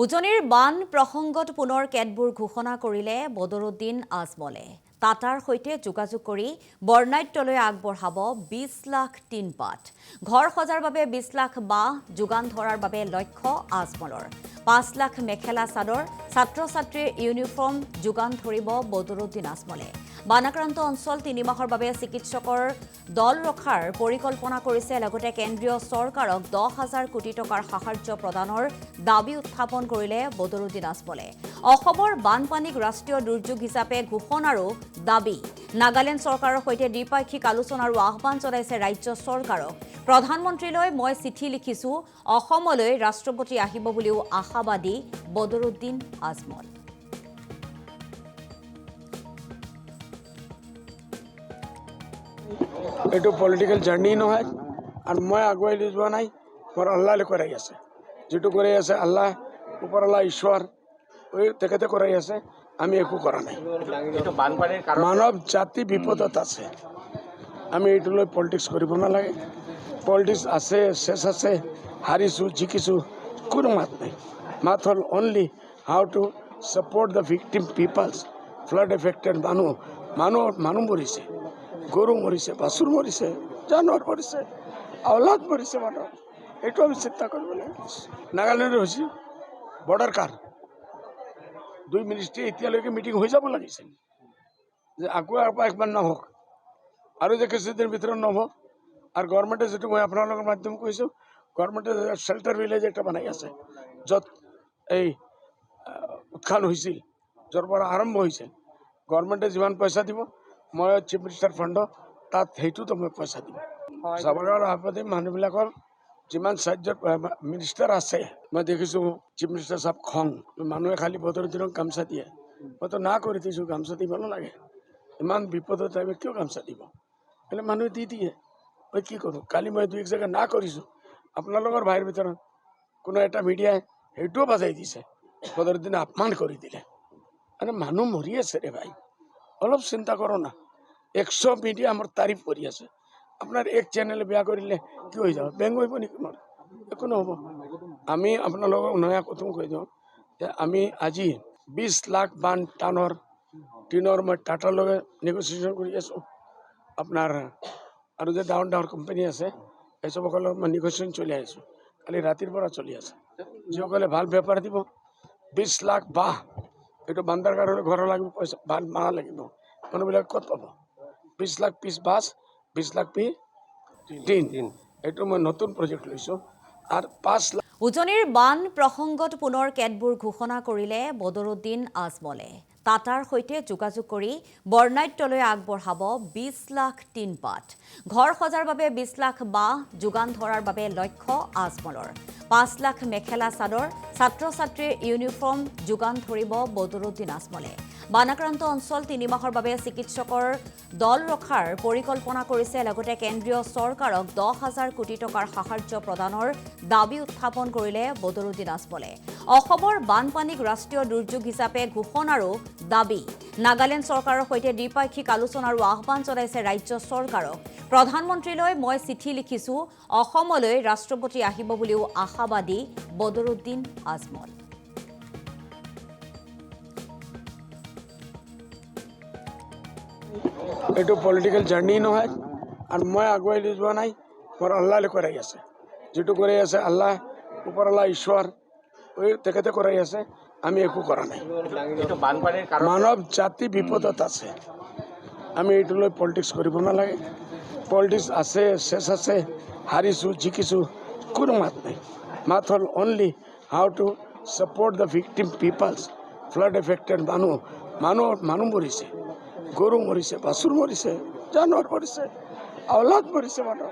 উজনিৰ বান প্ৰসংগত পুনৰ কেতবোৰ ঘোষণা কৰিলে বদৰুদ্দিন আজমলে। টাটাৰ সৈতে যোগাযোগ কৰি বৰ্ণাঢ্যলৈ আগবঢ়াব ২০ লাখ টিনপাত। ঘৰ সজাৰ বাবে ২০ লাখ বাঁহ যোগান ধৰাৰ বাবে লক্ষ্য আজমলৰ। ৫ লাখ মেখেলা চাদৰ, ছাত্ৰ ছাত্ৰীৰ ইউনিফৰ্ম যোগান ধৰিব বদৰুদ্দিন আজমলে। বানাক্ৰান্ত অঞ্চল ৩ মাহৰ বাবে চিকিৎসকৰ দল ৰখাৰ পৰিকল্পনা কৰিছে। লগতে কেন্দ্ৰীয় চৰকাৰক ১০,০০০ কোটি টকাৰ সাহায্য প্ৰদানৰ দাবী উত্থাপন কৰিলে বদৰুদ্দিন আজমলে। অসমৰ বানপানীক ৰাষ্ট্ৰীয় দুৰ্যোগ হিচাপে ঘোষণাৰো দাবী। নাগালেণ্ড চৰকাৰৰ সৈতে দ্বিপাক্ষিক আলোচনা আৰু আহ্বান জনাইছে ৰাজ্য চৰকাৰক। প্ৰধানমন্ত্ৰীলৈ মই চিঠি লিখিছো, অসমলৈ ৰাষ্ট্ৰপতি আহিব বুলিও আশাবাদী বদৰুদ্দিন আজমল। এইটো পলিটিক্যাল জাৰ্নি নহয় আৰু মই আগুৱাই লৈ যোৱা নাই, মোৰ আল্লাহলে কৰাই আছে। যেটো কৰাই আছে আল্লাহ, ওপৰৱালা ঈশ্বৰ তেখেতে কৰাই আছে, আমি একো কৰা নাই। মানৱ জাতি বিপদত আছে, আমি এইটো লৈ পলিটিক্স কৰিব নালাগে। পলিটিক্স আছে, শেষ আছে, হাৰিছোঁ জিকিছোঁ, কোনো মাত নাই। মাত হ'ল only how to support the victim peoples. Flood affected মানুহ মৰিছে, গৰু মৰিছে, বাছুৰ মৰিছে, জানোৱাৰ মৰিছে, আওলাদ মৰিছে মানুহ। এইটো আমি চিন্তা কৰিব লাগে। নাগালেণ্ডৰ হৈছে বৰ্ডাৰ কাৰ ২ মিনিষ্ট্ৰী এতিয়ালৈকে মিটিং হৈ যাব লাগিছিল যে আকৌ একবাৰ নহওক আৰু যে কিছুদিনৰ ভিতৰত নহ'ব। আৰু গভৰ্ণমেণ্টে যিটো মই আপোনালোকৰ মাধ্যম কৈছোঁ, গভৰ্ণমেণ্টে শ্বেল্টাৰ ভিলেজ এটা বনাই আছে, য'ত এই উত্থান হৈছিল, য'ৰ পৰা আৰম্ভ হৈছিল। গভৰ্ণমেণ্টে যিমান পইচা দিব, মই চিফ মিনিষ্টাৰ ফাণ্ড তাত সেইটোতো মই পইচা দিম। চাবাগাঁৱৰ আশে মানুহবিলাকৰ যিমান চাৰ্জত মিনিষ্টাৰ আছে, মই দেখিছোঁ চিফ মিনিষ্টাৰ চাহাব খং, মানুহে খালি বদৰুদ্দিনক গামচা দিয়ে। মইতো না কৰি দিছোঁ, গামচা দিব নালাগে। ইমান বিপদত আমি কিয় গামচা দিব? মানে মানুহে দি দিয়ে, মই কি কৰোঁ? কালি মই ২-১ জেগা না কৰিছোঁ, আপোনালোকৰ ভাইৰ ভিতৰত কোনো এটা মিডিয়াই সেইটোও বাজাই দিছে, বদৰুদ্দিনে আপমান কৰি দিলে। মানে মানুহ মৰি আছে ৰে ভাই, অলপ চিন্তা কৰক না। ১০০ মিডিয়া আমাৰ তাৰিফ কৰি আছে, আপোনাৰ এক চেনেলে বেয়া কৰিলে কি হৈ যাব? বেংক কৰিব নেকি? মোৰ একো নহ'ব। আমি আপোনালোকক নয়া কথম কৈ দিওঁ যে আমি আজি ২০ লাখ বান টিনৰ মই টাটাৰ লগত নেগচিয়েশ্যন কৰি আছোঁ। আপোনাৰ আৰু যে ডাঙৰ ডাঙৰ কোম্পানী আছে, এইচবসকলৰ লগত মই নেগচিয়েশ্যন চলি আহিছোঁ, কালি ৰাতিৰ পৰা চলি আছে। যিসকলে ভাল বেপাৰ দিব, ২০ লাখ বাঁহ, এইটো বান্দাৰ কাৰণে ঘৰ লাগিব, পইচা ভাল মানা লাগিব, মানুহবিলাক ক'ত পাব? ২০ লাখ পিচ বাছ, ২০ লাখ পিচ টিন, এইটো মই নতুন প্ৰজেক্ট লৈছোঁ। আৰু ৫ লাখ। উজনিৰ বান প্ৰসংগত পুনৰ কেতবোৰ ঘোষণা কৰিলে বদৰুদ্দিন আজমলে। টাটাৰ সৈতে যোগাযোগ কৰি বৰ্ণাঢ্যলৈ আগবঢ়াব ২০ লাখ টিনপাত। ঘৰ সজাৰ বাবে ২০ লাখ বাঁহ যোগান ধৰাৰ বাবে লক্ষ্য আজমলৰ। ৫ লাখ মেখেলা চাদৰ, ছাত্ৰ ছাত্ৰীৰ ইউনিফৰ্ম যোগান ধৰিব বদৰুদ্দিন আজমলে। বানাক্ৰান্ত অঞ্চল ৩ মাহৰ বাবে চিকিৎসকৰ দল ৰখাৰ পৰিকল্পনা কৰিছে। লগতে কেন্দ্ৰীয় চৰকাৰক ১০,০০০ কোটি টকাৰ সাহায্য প্ৰদানৰ দাবী উত্থাপন কৰিলে বদৰুদ্দিন আজমলে। অসমৰ বানপানীক ৰাষ্ট্ৰীয় দুৰ্যোগ হিচাপে ঘোষণাৰো দাবী। নাগালেণ্ড চৰকাৰৰ সৈতে দ্বিপাক্ষিক আলোচনা আৰু আহ্বান জনাইছে ৰাজ্য চৰকাৰক। প্ৰধানমন্ত্ৰীলৈ মই চিঠি লিখিছো, অসমলৈ ৰাষ্ট্ৰপতি আহিব বুলিও আশাবাদী বদৰুদ্দিন আজমল। এইটো পলিটিক্যাল জাৰ্নি নহয় আৰু মই আগুৱাই লৈ যোৱা নাই, মোৰ আল্লাহলে কৰাই আছে। যেটো কৰাই আছে আল্লাহ, ওপৰৱালা ঈশ্বৰ তেখেতে কৰাই আছে, আমি একো কৰা নাই। মানৱ জাতি বিপদত আছে, আমি এইটো লৈ পলিটিক্স কৰিব নালাগে। পলিটিক্স আছে, শেষ আছে, হাৰিছোঁ জিকিছোঁ, কোনো মাত নাই। মাত হ'ল only how to support the victim peoples. Flood affected মানুহ মৰিছে, গৰু মৰিছে, বাছুৰ মৰিছে, জানোৱাৰ মৰিছে, আওলাদ মৰিছে মানুহ।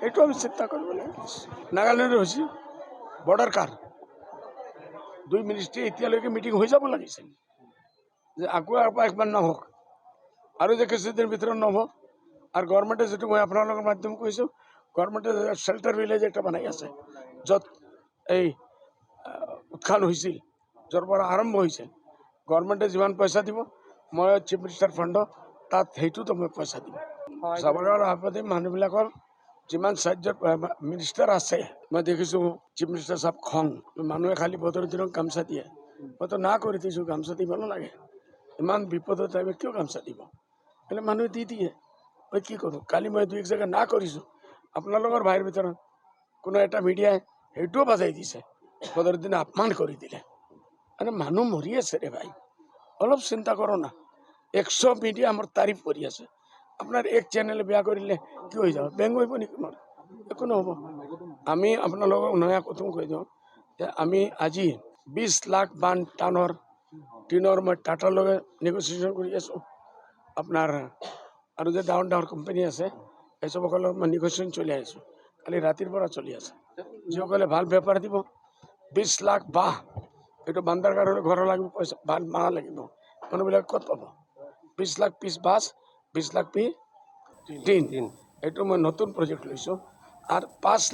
এইটো আমি চিন্তা কৰিব লাগে। নাগালেণ্ডৰ হৈছে বৰ্ডাৰ কাৰ ২ মিনিষ্ট্ৰী এতিয়ালৈকে মিটিং হৈ যাব লাগিছিল যে আকৌ একবাৰ নহওক আৰু যে কিছুদিনৰ ভিতৰত নহ'ব। আৰু গভৰ্ণমেণ্টে যিটো মই আপোনালোকৰ মাধ্যম কৈছোঁ, গভৰ্ণমেণ্টে শ্বেল্টাৰ ভিলেজ এটা বনাই আছে, য'ত এই উত্থান হৈছিল, য'ৰ পৰা আৰম্ভ হৈছিল। গভৰ্ণমেণ্টে যিমান পইচা দিব, মই চিফ মিনিষ্টাৰ ফাণ্ড তাত সেইটোতো মই পইচা দিম। চাবাগাঁৱৰ আশে মানুহবিলাকৰ যিমান চাৰ্জৰ মিনিষ্টাৰ আছে মই দেখিছোঁ চিফ মিনিষ্টাৰ চাহাব খং মানুহে খালি বদৰুদ্দিনক গামচা দিয়ে মইতো না কৰি দিছোঁ গামচা দিব নালাগে ইমান বিপদৰ টাইমত কিয় গামচা দিব মানে মানুহে দি দিয়ে মই কি কৰোঁ কালি মই 2 জেগা না কৰিছোঁ আপোনালোকৰ ভাইৰ ভিতৰত কোনো এটা মিডিয়াই সেইটোও বাজাই দিছে বদৰুদ্দিনে আপমান কৰি দিলে মানে মানুহ মৰি আছে ৰে ভাই অলপ চিন্তা কৰক না 100 মিডিয়া আমাৰ তাৰিফ কৰি আছে আপোনাৰ এক চেনেলে বেয়া কৰিলে কি হৈ যাব বেংক হৈব নেকি মোৰ একো নহ'ব আমি আপোনালোকক নয়া কথা কৈ দিওঁ যে আমি আজি 20 লাখ বান টানৰ টিনৰ মই টাটাৰ লগত নেগচিয়েশ্যন কৰি আছোঁ আপোনাৰ আৰু যে ডাঙৰ ডাঙৰ কোম্পানী আছে এইসবসকলৰ মই নেগচিয়েশ্যন চলি আছোঁ কালি ৰাতিৰ পৰা চলি আছে যিসকলে ভাল বেপাৰ দিব 20 লাখ বাহ এইটো বান্দাৰকাৰৰ ঘৰ লাগিব পইচা ভাল মাৰা লাগিব মানুহবিলাক ক'ত পাব 20 লাখ পিছ বাছ 20 লাখ পি টিন এইটো মই নতুন প্ৰজেক্ট লৈছোঁ আৰু 5